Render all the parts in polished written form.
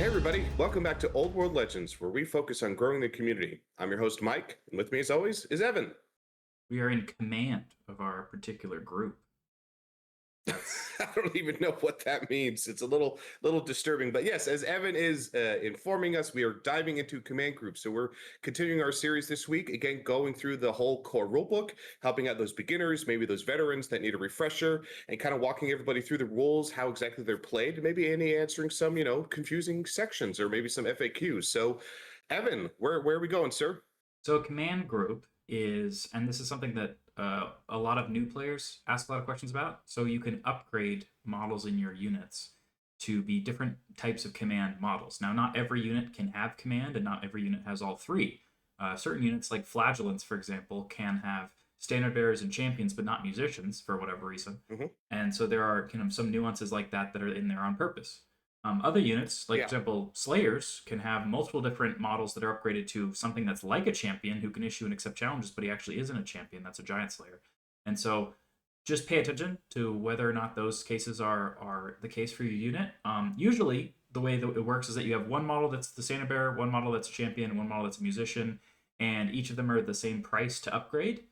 Hey everybody, welcome back to Old World Legends, where we focus on growing the community. I'm your host Mike, and with me as always is Evan. We are in command of our particular group. That's I don't even know what that means. It's a little disturbing, but yes, as Evan is informing us, we are diving into command groups. So we're continuing our series this week, again going through the whole core rulebook, helping out those beginners, maybe those veterans that need a refresher, and kind of walking everybody through the rules, how exactly they're played, maybe any answering some confusing sections or maybe some FAQs. So, Evan, where are we going, sir? so a command group is, and this is something that a lot of new players ask a lot of questions about. So you can upgrade models in your units to be different types of command models. Now, not every unit can have command, and not every unit has all three. Certain units, like flagellants, for example, can have standard bearers and champions, but not musicians for whatever reason. Hmm. And so there are some nuances like that that are in there on purpose. Other units, like for Yeah. example, Slayers, can have multiple different models that are upgraded to something that's like a champion who can issue and accept challenges, but he actually isn't a champion. That's a giant Slayer. And so just pay attention to whether or not those cases are the case for your unit. Usually, the way that it works is that you have one model that's the standard bearer, one model that's a champion, and one model that's a musician, and each of them are the same price to upgrade.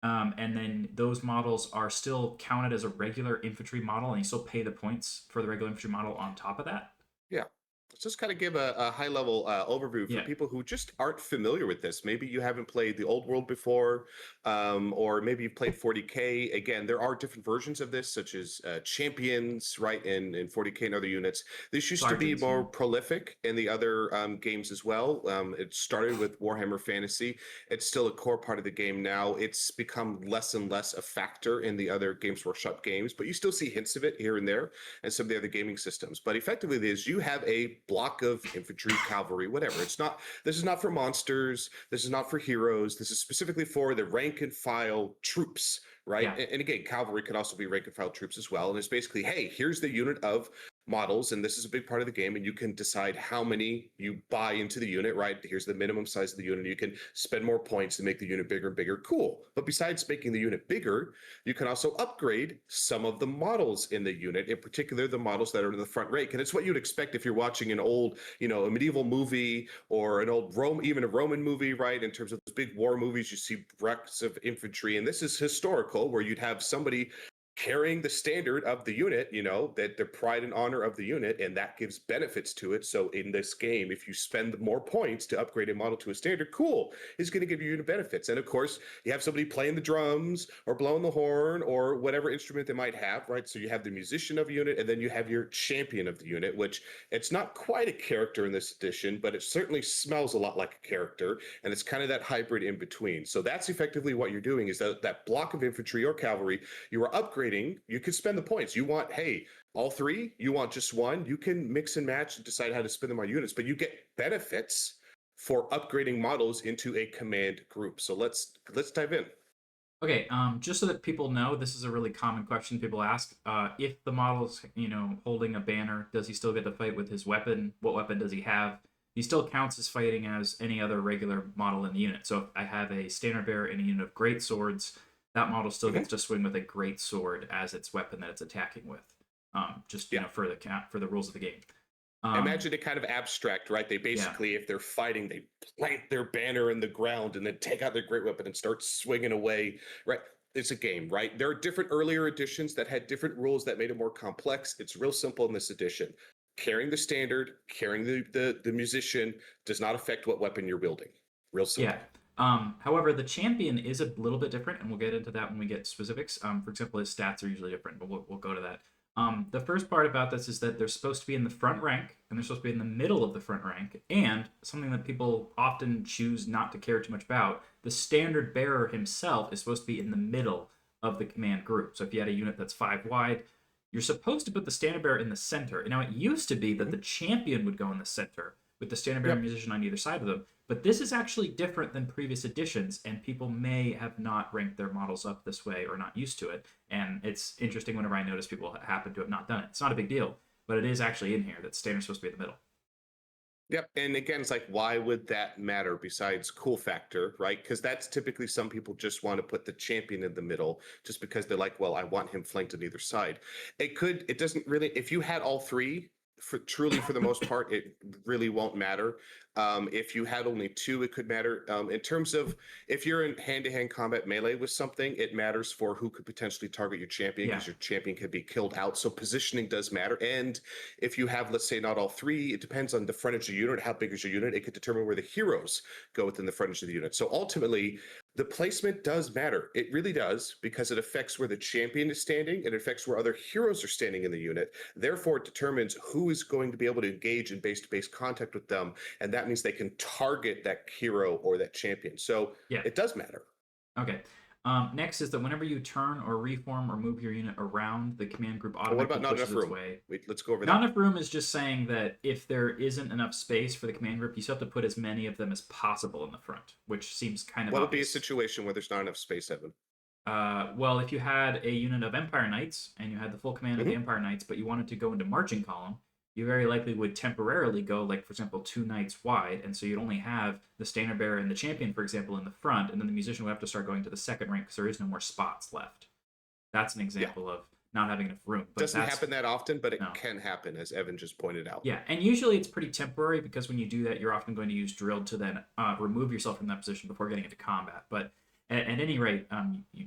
And then those models are still counted as a regular infantry model, and you still pay the points for the regular infantry model on top of that. Yeah. Let's just kind of give a high level overview for Yeah, people who just aren't familiar with this. Maybe you haven't played the old world before, or maybe you've played 40K. Again, there are different versions of this, such as champions, right, in 40K and other units. This used to be sergeants. Yeah, more prolific in the other games as well. It started with Warhammer Fantasy. It's still a core part of the game now. It's become less and less a factor in the other Games Workshop games, but you still see hints of it here and there and some of the other gaming systems. But effectively, it is you have a block of infantry, cavalry, whatever. It's not. This is not for monsters. This is not for heroes. This is specifically for the rank and file troops, right? yeah, And again, cavalry can also be rank and file troops as well. And it's basically, hey, here's the unit of models, and this is a big part of the game, and you can decide how many you buy into the unit, right? Here's the minimum size of the unit. You can spend more points to make the unit bigger and bigger. Cool. But besides making the unit bigger, you can also upgrade some of the models in the unit, in particular the models that are in the front rank. And it's what you'd expect if you're watching an old, a medieval movie or an old Rome, even a Roman movie, right? In terms of those big war movies, you see wrecks of infantry. And this is historical, where you'd have somebody carrying the standard of the unit, that the pride and honor of the unit, and that gives benefits to it. So in this game, if you spend more points to upgrade a model to a standard, cool, it's going to give you unit benefits. And of course, you have somebody playing the drums or blowing the horn or whatever instrument they might have, right? So you have the musician of a unit, and then you have your champion of the unit, which it's not quite a character in this edition, but it certainly smells a lot like a character, and it's kind of that hybrid in between. So that's effectively what you're doing, is that block of infantry or cavalry you are upgrading. You can spend the points. You want, hey, all three? You want just one? You can mix and match and decide how to spend them on units, but you get benefits for upgrading models into a command group. So let's dive in. Okay, just so that people know, this is a really common question people ask. If the model's, holding a banner, does he still get to fight with his weapon? What weapon does he have? He still counts as fighting as any other regular model in the unit. So if I have a standard bearer in a unit of great swords, that model still Mhm. gets to swing with a great sword as its weapon that it's attacking with. Just Yeah. for the rules of the game. Um, Imagine it kind of abstract, right? They yeah, basically, if they're fighting, they plant their banner in the ground and then take out their great weapon and start swinging away, right? It's a game, right? There are different earlier editions that had different rules that made it more complex. It's real simple in this edition. Carrying the standard, carrying the musician does not affect what weapon you're wielding. Real yeah. simple. However, the champion is a little bit different, and we'll get into that when we get specifics. For example, his stats are usually different, but we'll go to that. The first part about this is that they're supposed to be in the front rank, and they're supposed to be in the middle of the front rank, and something that people often choose not to care too much about, the standard bearer himself is supposed to be in the middle of the command group. So if you had a unit that's 5 wide, you're supposed to put the standard bearer in the center. Now, it used to be that Mhm. the champion would go in the center with the standard bearer Yep. musician on either side of them. But this is actually different than previous editions, and people may have not ranked their models up this way or not used to it. And it's interesting whenever I notice people happen to have not done it. It's not a big deal, but it is actually in here that standard's supposed to be in the middle. Yep. And again, it's like, why would that matter besides cool factor, right? Because that's typically some people just want to put the champion in the middle just because they're like, well, I want him flanked on either side. It doesn't really, if you had all three, for the most part, it really won't matter. If you had only two, it could matter. In terms of if you're in hand-to-hand combat melee with something, it matters for who could potentially target your champion, Yeah. because your champion can be killed out. So positioning does matter. And if you have, let's say, not all three, it depends on the frontage of the unit, how big is your unit. It could determine where the heroes go within the frontage of the unit. So ultimately, the placement does matter. It really does, because it affects where the champion is standing, and it affects where other heroes are standing in the unit. Therefore, it determines who is going to be able to engage in base-to-base contact with them, and that means they can target that hero or that champion. So Yeah. it does matter. Okay. Next is that whenever you turn or reform or move your unit around, the command group What automatically about not pushes enough its room? way. Wait, let's go over Not that. enough room is just saying that if there isn't enough space for the command group, you still have to put as many of them as possible in the front, which seems kind of What'll be a obvious. situation where there's not enough space, Evan? Well, if you had a unit of Empire Knights and you had the full command of the Mhm. Empire Knights, but you wanted to go into marching column, you very likely would temporarily go, like, for example, 2 knights wide, and so you'd only have the standard bearer and the champion, for example, in the front, and then the musician would have to start going to the second rank because there is no more spots left. That's an Yeah. example of not having enough room. But Doesn't that's happen that often, but it no. can happen, as Evan just pointed out. Yeah, and usually it's pretty temporary because when you do that, you're often going to use drilled to then remove yourself from that position before getting into combat. But at any rate,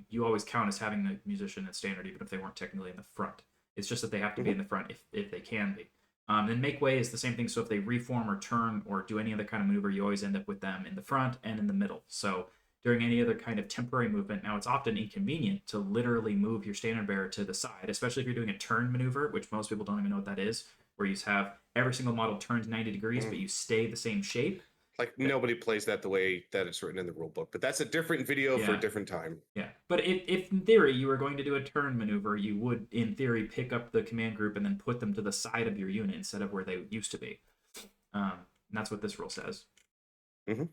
you always count as having the musician in standard, even if they weren't technically in the front. It's just that they have to be in Mhm. the front if they can be. And make way is the same thing. So if they reform or turn or do any other kind of maneuver, you always end up with them in the front and in the middle. So during any other kind of temporary movement, now it's often inconvenient to literally move your standard bearer to the side, especially if you're doing a turn maneuver, which most people don't even know what that is, where you have every single model turned 90 degrees, but Mm. you stay the same shape. Like, nobody plays that the way that it's written in the rule book, but that's a different video for a Yeah, different time. yeah. But if in theory you were going to do a turn maneuver, you would, in theory, pick up the command group and then put them to the side of your unit instead of where they used to be. And that's what this rule says. Mhm.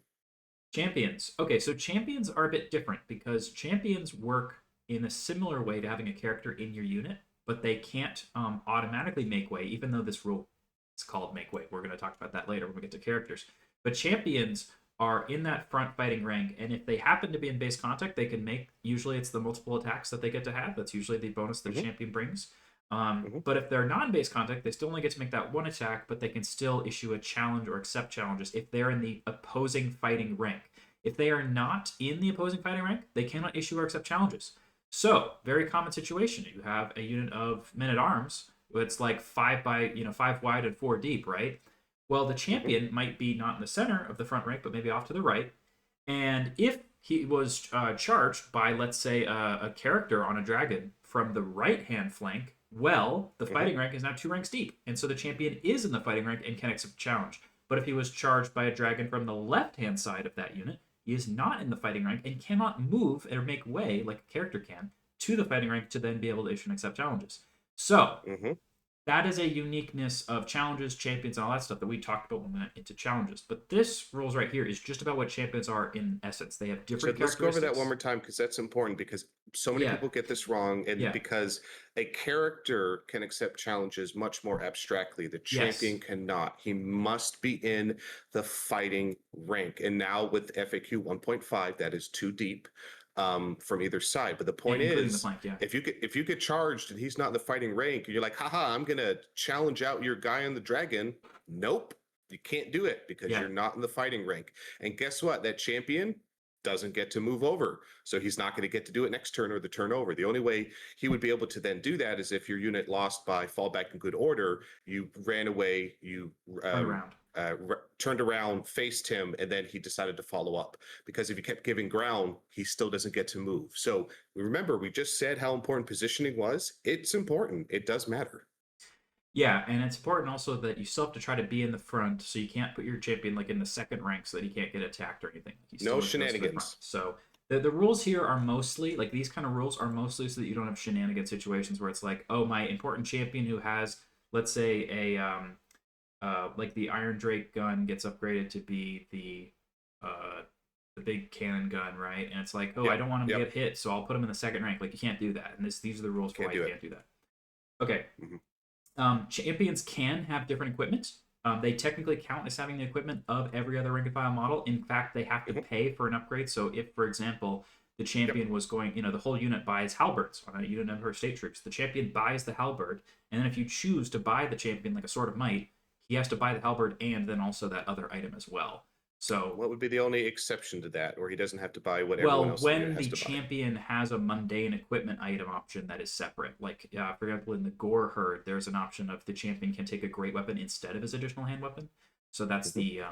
Champions. Okay, so champions are a bit different because champions work in a similar way to having a character in your unit, but they can't automatically make way, even though this rule is called make way. We're going to talk about that later when we get to characters. But champions are in that front fighting rank, and if they happen to be in base contact, they can make. Usually, it's the multiple attacks that they get to have. That's usually the bonus that Mhm. champion brings. Mhm. But if they're not in base contact, they still only get to make that one attack, but they can still issue a challenge or accept challenges if they're in the opposing fighting rank. If they are not in the opposing fighting rank, they cannot issue or accept challenges. So, very common situation. You have a unit of men at arms. It's like 5 wide and 4 deep, right? Well, the Mhm. champion might be not in the center of the front rank, but maybe off to the right. And if he was charged by, let's say, a character on a dragon from the right hand flank, well, the Mhm. fighting rank is now 2 ranks deep. And so the champion is in the fighting rank and can accept a challenge. But if he was charged by a dragon from the left hand side of that unit, he is not in the fighting rank and cannot move or make way, like a character can, to the fighting rank to then be able to issue and accept challenges. So Mhm. that is a uniqueness of challenges, champions, and all that stuff that we talked about when we went into challenges. But this rules right here is just about what champions are in essence. They have So different let's go over that one characteristics. more time, because that's important, because so many Yeah, people get this wrong, and yeah, because a character can accept challenges much more abstractly. The champion yes, cannot. He must be in the fighting rank. And now with FAQ 1.5, that is too deep from either side. But the point including the is, flank. Yeah, if you get charged and he's not in the fighting rank, and you're like, haha, I'm gonna challenge out your guy on the dragon. Nope. You can't do it because yeah, you're not in the fighting rank. And guess what? That champion doesn't get to move over. So he's not going to get to do it next turn or the turn over. The only way he would be able to then do that is if your unit lost by fallback in good order, you ran away, you turned around. turned around, faced him, and then he decided to follow up. Because if you kept giving ground, he still doesn't get to move. So remember, we just said how important positioning was. It's important. It does matter. Yeah, and it's important also that you still have to try to be in the front, so you can't put your champion like in the second rank so that he can't get attacked or anything. He No still goes to the front. shenanigans. So the rules here are mostly like these kind of rules are mostly so that you don't have shenanigan situations where it's like, oh, my important champion who has, let's say, like the Iron Drake gun gets upgraded to be the big cannon gun, right? And it's like, oh, I Yep. don't want him to Yep. get hit, so I'll put him in the second rank. Like you can't do that, and these are the rules for Can't why you do it. can't do that. Okay, Mhm. champions can have different equipment. They technically count as having the equipment of every other rank and file model. In fact, they have to Mhm. pay for an upgrade. So if, for example, the champion was going, the whole unit buys halberds on a unit of her state troops. The champion buys the halberd, and then if you choose to buy the champion like a sword of might, he has to buy the halberd and then also that other item as well. So, What would be the only exception to that, or he doesn't have to buy what everyone well, else in the unit when has the to buy? champion has a mundane equipment item option that is separate, like for example in the Gore herd, there's an option of the champion can take a great weapon instead of his additional hand weapon. So that's Mhm. the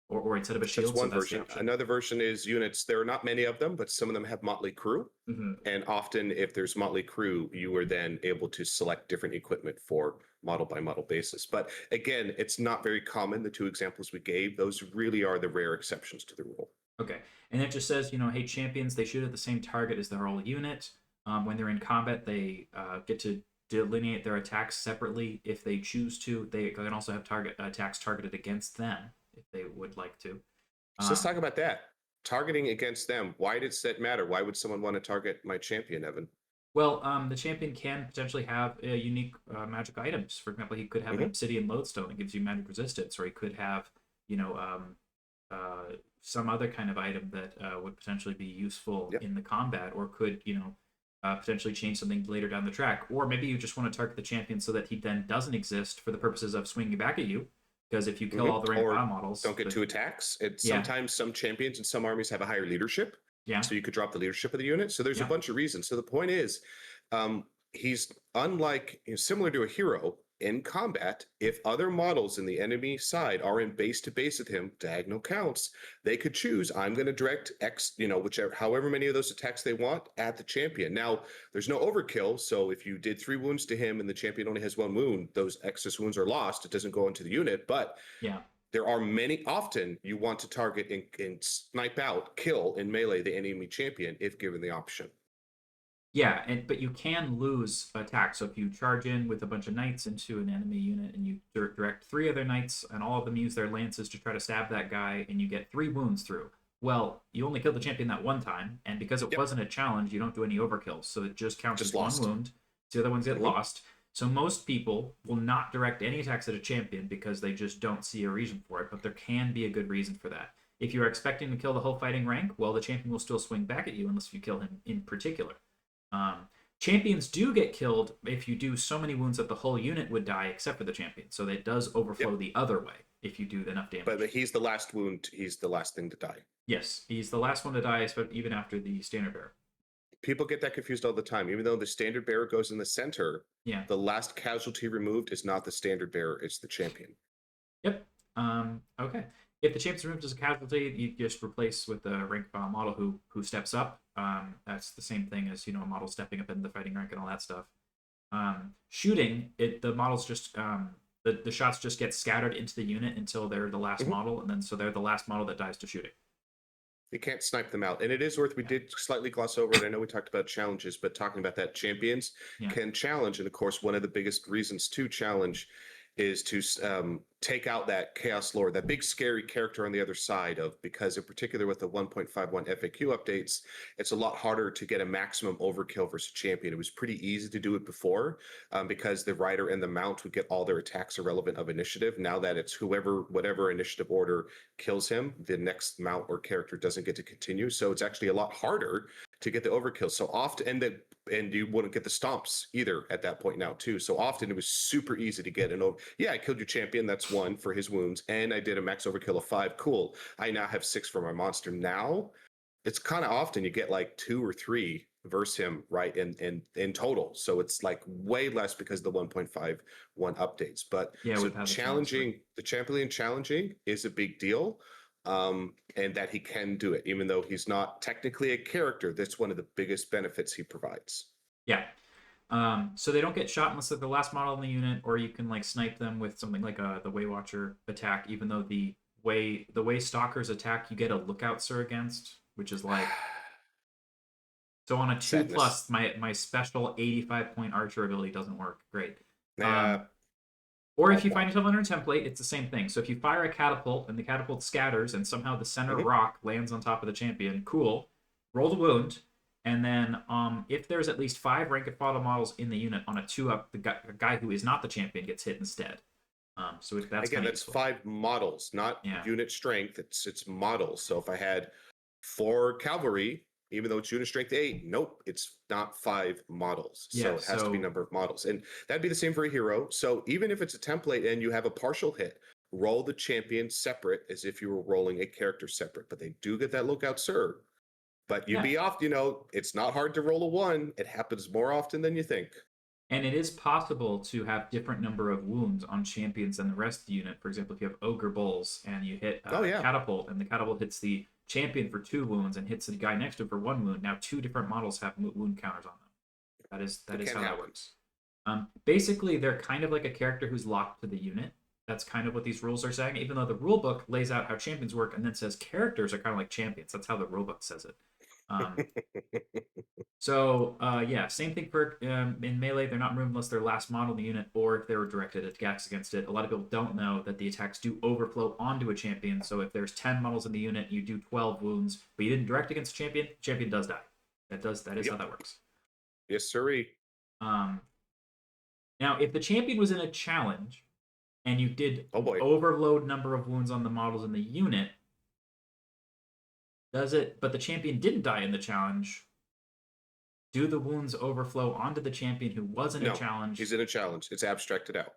or instead of a That's shield. So one that's the version. option. Another version is units. There are not many of them, but some of them have motley crew. Hmm. And often, if there's motley crew, you are then able to select different equipment for model by model basis. But again, it's not very common. The two examples we gave, those really are the rare exceptions to the rule. Okay, and it just says, hey, champions, they shoot at the same target as their whole unit. When they're in combat, they get to delineate their attacks separately if they choose to. They can also have target attacks targeted against them if they would like to. So let's Um, talk about that. Targeting against them. Why does that matter? Why would someone want to target my champion, Evan? well, the champion can potentially have unique magic items. For example, he could have an Hmm. obsidian lodestone that gives you magic resistance, or he could have, some other kind of item that would potentially be useful Yep. in the combat, or could, potentially change something later down the track. Or maybe you just want to target the champion so that he then doesn't exist for the purposes of swinging back at you. Because if you kill Hmm. all the rank Or bio models, don't get two attacks. It's yeah, sometimes some champions and some armies have a higher leadership, yeah, so you could drop the leadership of the unit. So there's a yeah, bunch of reasons. So the point is, he's unlike, similar to a hero in combat. If other models in the enemy side are in base to base with him, diagonal counts, they could choose, I'm going to direct X, whichever, however many of those attacks they want at the champion. Now, there's no overkill. So if you did 3 wounds to him and the champion only has 1 wound, those excess wounds are lost. It doesn't go into the unit. But yeah. there are many, often you want to target and snipe out, kill in melee the enemy champion if given the option. Yeah, but you can lose attack. So if you charge in with a bunch of knights into an enemy unit and you direct 3 other knights and all of them use their lances to try to stab that guy and you get 3 wounds through, well, you only killed the champion that one time, and because it Yep, wasn't a challenge, you don't do any overkills. So it just counts just as one lost. wound. The other ones get Hmm. lost. So most people will not direct any attacks at a champion because they just don't see a reason for it, but there can be a good reason for that. If you are expecting to kill the whole fighting rank, well, the champion will still swing back at you unless you kill him in particular. Um, Champions do get killed if you do so many wounds that the whole unit would die except for the champion. So it does overflow Yep. the other way if you do enough damage. But he's the last wound. He's the last thing to die. Yes, he's the last one to die, even after the standard bearer. People get that confused all the time. Even though the standard bearer goes in the center, Yeah. the last casualty removed is not the standard bearer, it's the champion. Yep. Okay. If the champion's removed as a casualty, you just replace with a rank model who steps up. That's the same thing as a model stepping up in the fighting rank and all that stuff. Shooting the models just the shots just get scattered into the unit until they're the last Mhm. model, and then so they're the last model that dies to shooting. You can't snipe them out. And it is worth, we Yeah. did slightly gloss over it. I know we talked about challenges, but talking about that, champions Yeah. can challenge. And of course, one of the biggest reasons to challenge is to take out that chaos lord, that big scary character on the other side of, because in particular with the 1.51 FAQ updates, it's a lot harder to get a maximum overkill versus champion. It was pretty easy to do it before because the rider and the mount would get all their attacks irrelevant of initiative. Now that it's whatever initiative order kills him, the next mount or character doesn't get to continue. So it's actually a lot harder to get the overkill. So often, and you wouldn't get the stomps either at that point now too. So often it was super easy to get an over. Yeah, I killed your champion. That's 1 for his wounds, and I did a max overkill of 5. Cool. I now have 6 for my monster. Now it's kind of often you get like 2 or 3 versus him, right? In total. So it's like way less because of the 1.51 updates. But Yeah, so with how the challenge challenging the champion challenging is a big deal. And that he can do it, even though he's not technically a character. That's one of the biggest benefits he provides. Yeah. So they don't get shot unless they're the last model in the unit, or you can like snipe them with something like the Way Watcher attack. Even though the way stalkers attack, you get a lookout sir against, which is like, so on a 2 Sadness. plus, my special 85-point archer ability doesn't work. Great. Uh, Or if you find yourself under a template, it's the same thing. So if you fire a catapult and the catapult scatters and somehow the center mhm. rock lands on top of the champion, cool. Roll the wound, and then if there's at least 5 rank and fodder models in the unit on a 2-up, the guy who is not the champion gets hit instead. So that's Again, kind of that's useful. 5 models, not Yeah. unit strength. It's models. So if I had 4 cavalry, even though it's unit strength 8, nope, it's not 5 models. Yeah, So it has to be so number of models. And that'd be the same for a hero. So even if it's a template and you have a partial hit, roll the champion separate as if you were rolling a character separate. But they do get that lookout, sir. But you'd yeah, be off, it's not hard to roll a 1. It happens more often than you think. and it is possible to have different number of wounds on champions than the rest of the unit. For example, if you have ogre bulls and you hit Oh, yeah. catapult, and the catapult hits the champion for 2 wounds and hits the guy next to it for 1 wound, now 2 different models have wound counters on them. That is how that works. Basically, they're kind of like a character who's locked to the unit. That's kind of what these rules are saying, even though the rule book lays out how champions work and then says characters are kind of like champions. That's how the rule book says it. Yeah, same thing for in melee. They're not removed unless they're last model in the unit or if they were directed attacks against it. A lot of people don't know that the attacks do overflow onto a champion. So if there's 10 models in the unit, you do 12 wounds, but you didn't direct against a champion, the champion does die. That is how that works. Yes, sirree. Now, if the champion was in a challenge and you did overload number of wounds on the models in the unit, but the champion didn't die in the challenge, do the wounds overflow onto the champion who was in a challenge? He's in a challenge. It's abstracted out.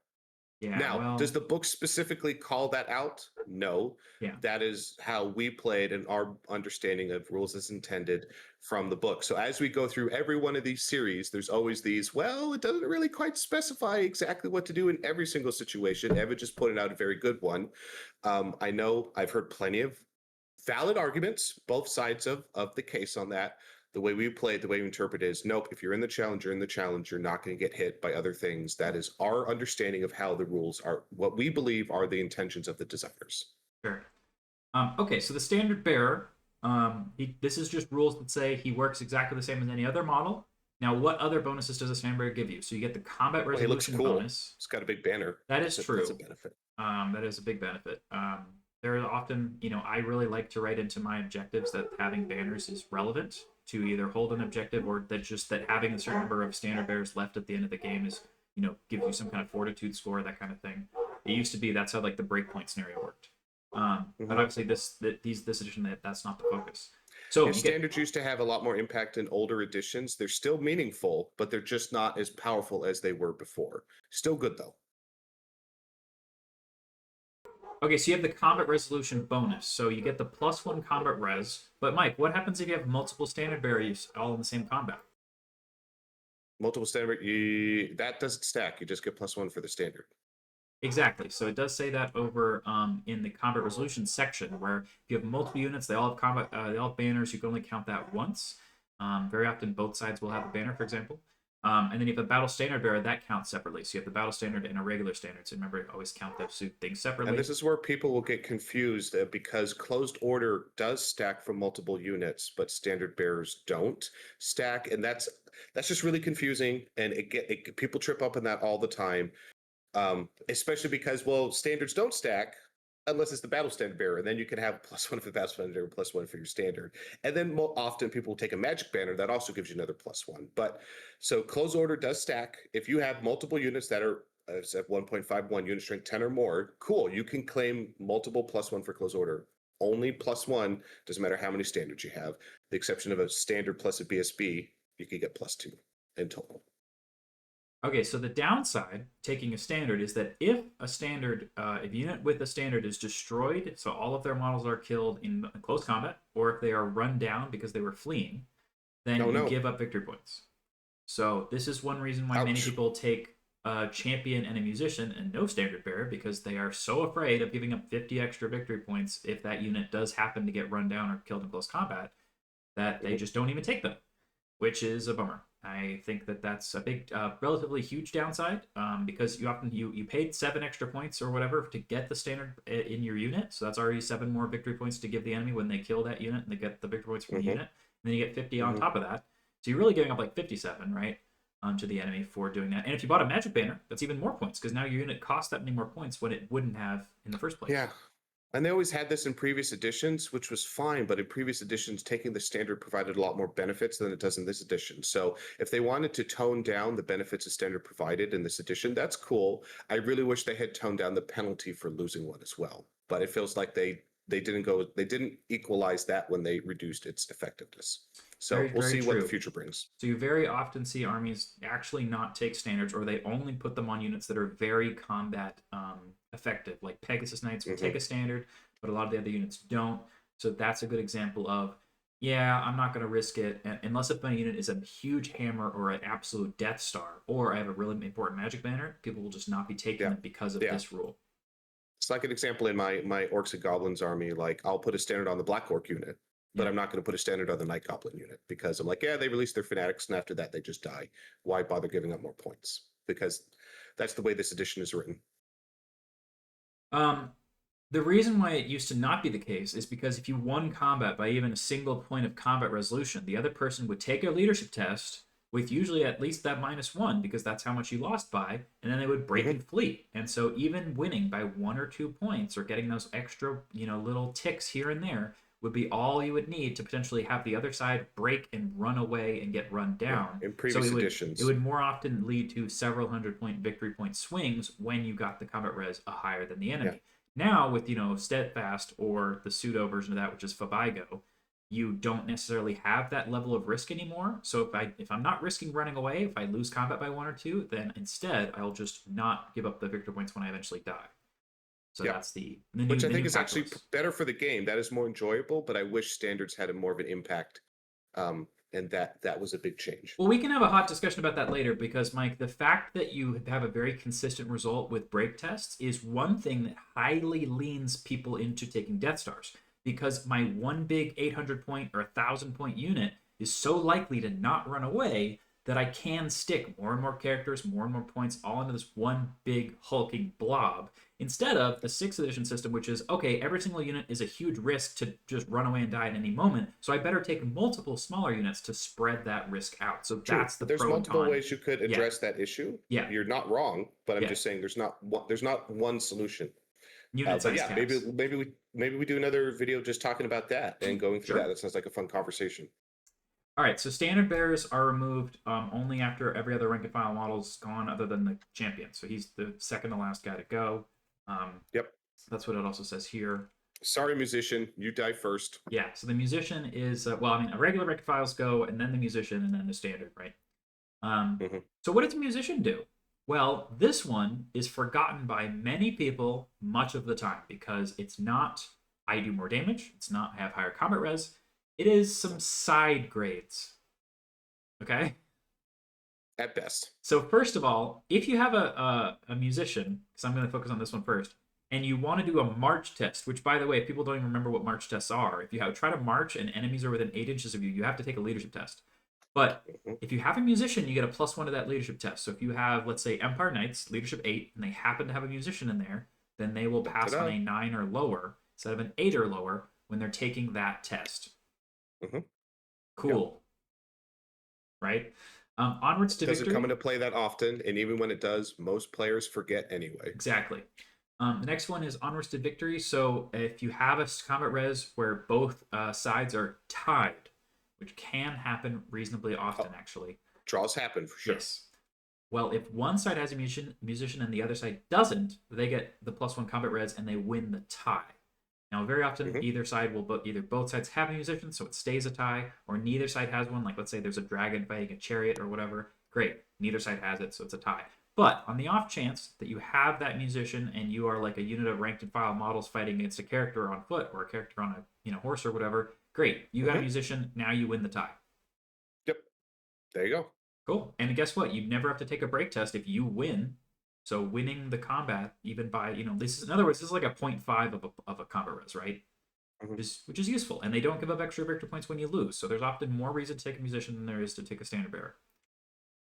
Yeah. Now, does the book specifically call that out? No. Yeah. That is how we played, and our understanding of rules is intended from the book. So as we go through every one of these series, there's always these, well, it doesn't really quite specify exactly what to do in every single situation. Evan just pointed out a very good one. I know I've heard plenty of valid arguments, both sides of the case on that. The way we play it, the way we interpret it is, nope, if you're in the challenge, you're in the challenge. You're not going to get hit by other things. That is our understanding of how the rules are, what we believe are the intentions of the designers. Sure. Okay, so the standard bearer, this is just rules that say he works exactly the same as any other model. Now, what other bonuses does a standard bearer give you? So you get the combat resolution bonus. It's got a big banner. That is true. That's a benefit. That is a big benefit. There are often, I really like to write into my objectives that having banners is relevant to either hold an objective or that having a certain number of standard bearers left at the end of the game is, gives you some kind of fortitude score, that kind of thing. It used to be that's how like the breakpoint scenario worked. But obviously this edition that's not the focus. So standards used to have a lot more impact in older editions. They're still meaningful, but they're just not as powerful as they were before. Still good though. Okay, so you have the combat resolution bonus. So you get the +1 combat res. But Mike, what happens if you have multiple standard bearers all in the same combat? Multiple standard, that doesn't stack. You just get +1 for the standard. Exactly. So it does say that over in the combat resolution section, where if you have multiple units, they all have they all have banners. You can only count that once. Very often, both sides will have a banner, for example. And then you have the battle standard bearer, that counts separately. So you have the battle standard and a regular standard. So remember, always count those things separately. And this is where people will get confused because closed order does stack for multiple units, but standard bearers don't stack. And that's just really confusing. And people trip up on that all the time, especially because, standards don't stack unless it's the battle standard bearer, and then you can have +1 for the battle standard bearer, +1 for your standard. And then more often people will take a magic banner that also gives you another +1. But so close order does stack. If you have multiple units that are at 1.51 unit strength 10 or more, cool. You can claim multiple +1 for close order. Only +1, doesn't matter how many standards you have. The exception of a standard plus a BSB, you can get +2 in total. Okay, so the downside, taking a standard, is that if a unit with a standard is destroyed, so all of their models are killed in close combat, or if they are run down because they were fleeing, then you give up victory points. So this is one reason why many people take a champion and a musician and no standard bearer, because they are so afraid of giving up 50 extra victory points if that unit does happen to get run down or killed in close combat, that they just don't even take them, which is a bummer. I think that's a big, relatively huge downside, because you paid 7 extra points or whatever to get the standard in your unit, so that's already 7 more victory points to give the enemy when they kill that unit, and they get the victory points from the unit, and then you get 50 on top of that. So you're really giving up like 57, right, to the enemy for doing that. And if you bought a magic banner, that's even more points, because now your unit costs that many more points when it wouldn't have in the first place. Yeah. And they always had this in previous editions, which was fine. But in previous editions, taking the standard provided a lot more benefits than it does in this edition. So if they wanted to tone down the benefits a standard provided in this edition, that's cool. I really wish they had toned down the penalty for losing one as well. But it feels like they didn't equalize that when they reduced its effectiveness. So Very, we'll very see what the true. future brings. So you very often see armies actually not take standards, or they only put them on units that are very combat effective. Like Pegasus Knights will Hmm. take a standard, but a lot of the other units don't. So that's a good example of, yeah, I'm not going to risk it unless if my unit is a huge hammer or an absolute Death Star, or I have a really important magic banner. People will just not be taking Yeah, them because of yeah. this rule. It's like an example in my Orcs and Goblins army. Like I'll put a standard on the Black Orc unit, but Yeah. I'm not going to put a standard on the Night Goblin unit because I'm like, yeah, they release their fanatics, and after that they just die. Why bother giving up more points? Because that's the way this edition is written. Um, The reason why it used to not be the case is because if you won combat by even a single point of combat resolution, the other person would take a leadership test with usually at least that -1 because that's how much you lost by, and then they would break Hmm. and flee. And so even winning by 1 or 2 points or getting those extra, little ticks here and there would be all you would need to potentially have the other side break and run away and get run Yeah, down. in So it previous would it editions. would more often lead to several 100-point victory point swings when you got the combat res higher than the Yeah, enemy. Now with Steadfast or the pseudo version of that, which is Fabigo, you don't necessarily have that level of risk anymore. So if I'm not risking running away, if I lose combat by 1 or 2, then instead I'll just not give up the victory points when I eventually die. So yeah. that's the new Which I the think new is actually calculus. better for the game. That is more enjoyable, but I wish standards had a more of an impact. And that was a big change. Well, we can have a hot discussion about that later because, Mike, the fact that you have a very consistent result with break tests is one thing that highly leans people into taking Death Stars. Because my one big 800 point or 1,000 point unit is so likely to not run away that I can stick more and more characters, more and more points all into this one big hulking blob. Instead of the 6th edition system, which is okay, every single unit is a huge risk to just run away and die at any moment. So I better take multiple smaller units to spread that risk out. So True, that's the but there's pro and multiple con. ways you could Yeah, address that issue. yeah, You're not wrong, but I'm yeah. just saying there's not one solution. Unit But size yeah, maybe caps. maybe we do another video just talking about that and going through that. Sure. That sounds like a fun conversation. All right, so standard bearers are removed only after every other rank and file model's gone, other than the champion. So he's the second to last guy to go. Um, Yep. that's what it also says here. Sorry, musician, you die first. Yeah, so the musician is well, I mean, a regular rank and files go, and then the musician, and then the standard, right? Hmm. So what does a musician do? Well, this one is forgotten by many people much of the time because it's not I do more damage. It's not I have higher combat res. It is some side grades. Okay. At best. So first of all, if you have a musician, because I'm going to focus on this one first, and you want to do a march test, which by the way, if people don't even remember what march tests are, if you try to march and enemies are within 8 inches of you, you have to take a leadership test. But Hmm. if you have a musician, you get a +1 to that leadership test. So if you have, let's say, Empire Knights, leadership 8, and they happen to have a musician in there, then they will pass on Ta-da. a 9 or lower instead of an 8 or lower when they're taking that test. Hmm. Yep. Cool, right? Onwards to Doesn't come victory. into play that often, and even when it does, most players forget anyway. Exactly. The next one is onwards to victory. So if you have a combat res where both sides are tied, which can happen reasonably often, Oh, actually. draws happen for sure. Yes. Well, if one side has a musician and the other side doesn't, they get the +1 combat res and they win the tie. Now, very often, Hmm. either side will either both sides have a musician, so it stays a tie, or neither side has one. Like, let's say there's a dragon fighting a chariot or whatever. Great, neither side has it, so it's a tie. But on the off chance that you have that musician and you are like a unit of ranked and file models fighting against a character on foot or a character on a horse or whatever, great, you got a Hmm. musician. Now you win the tie. Yep. There you go. Cool. And guess what? You never have to take a break test if you win. So winning the combat, even by this is in other words, this is like a 0.5 of a combat res, right? Hmm. Which is useful, and they don't give up extra victory points when you lose. So there's often more reason to take a musician than there is to take a standard bearer.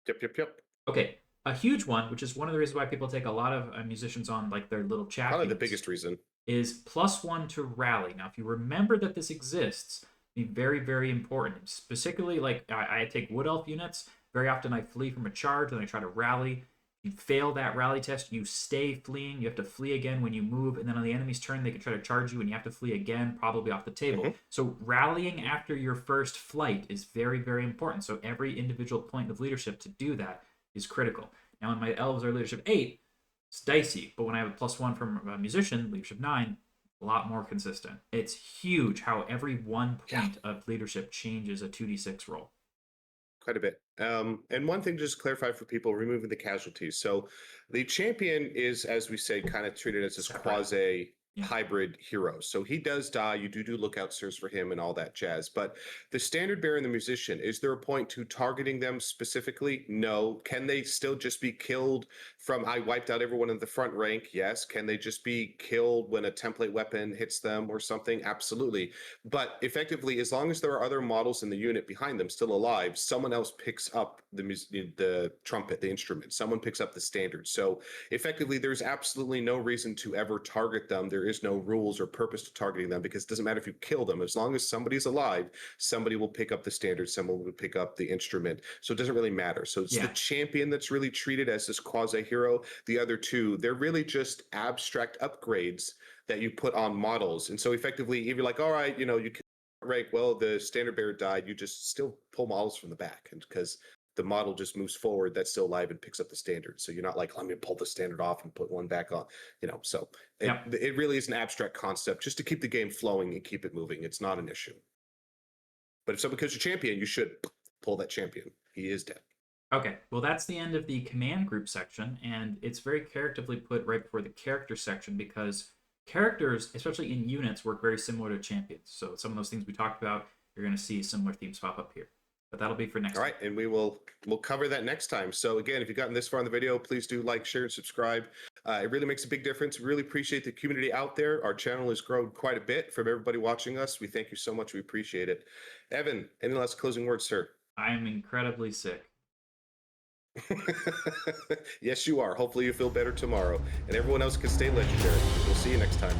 Yep. Yep. Yep. Okay, a huge one, which is one of the reasons why people take a lot of musicians on like their little chat Probably the units, biggest reason. is +1 to rally. Now, if you remember that this exists, be very, very important. Particularly, like I take Wood Elf units. Very often, I flee from a charge and I try to rally. You fail that rally test, you stay fleeing. You have to flee again when you move, and then on the enemy's turn, they can try to charge you, and you have to flee again, probably off the table. Hmm. So rallying after your first flight is very, very important. So every individual point of leadership to do that is critical. Now, when my elves are leadership 8, it's dicey, but when I have a +1 from a musician, leadership 9, a lot more consistent. It's huge how every 1 Yeah. point of leadership changes a 2d6 roll. Quite a bit. And one thing, just to clarify for people, removing the casualties. So the champion is, as we say, kind of treated as this Separate. quasi Yeah. hybrid hero. So he does die. You do lookout stirs for him and all that jazz. But the standard bearer and the musician, is there a point to targeting them specifically? No. Can they still just be killed from I wiped out everyone in the front rank? Yes. Can they just be killed when a template weapon hits them or something? Absolutely. But effectively, as long as there are other models in the unit behind them still alive, someone else picks up the trumpet, the instrument. Someone picks up the standard. So effectively, there's absolutely no reason to ever target them. There is no rules or purpose to targeting them because it doesn't matter if you kill them. As long as somebody's alive, somebody will pick up the standard, someone will pick up the instrument. So it doesn't really matter. So it's the champion that's really treated as this quasi-hero. The other two, they're really just abstract upgrades that you put on models. And so effectively, if you're like, all right, you can rank, well, the standard bearer died, you just still pull models from the back, and because the model just moves forward, that's still alive and picks up the standard. So you're not like, let me pull the standard off and put one back on, so it really is an abstract concept just to keep the game flowing and keep it moving. It's not an issue. But if someone kills your champion, you should pull that champion. He is dead. Okay, well, that's the end of the command group section, and it's very characterfully put right before the character section because characters, especially in units, work very similar to champions. So some of those things we talked about, you're going to see similar themes pop up here. But that'll be for next time. All right, and we'll cover that next time. So again, if you've gotten this far in the video, please do like, share, and subscribe. It really makes a big difference. We really appreciate the community out there. Our channel has grown quite a bit from everybody watching us. We thank you so much. We appreciate it. Evan, any last closing words, sir? I am incredibly sick. Yes, you are. Hopefully you feel better tomorrow. And everyone else can stay legendary. We'll see you next time.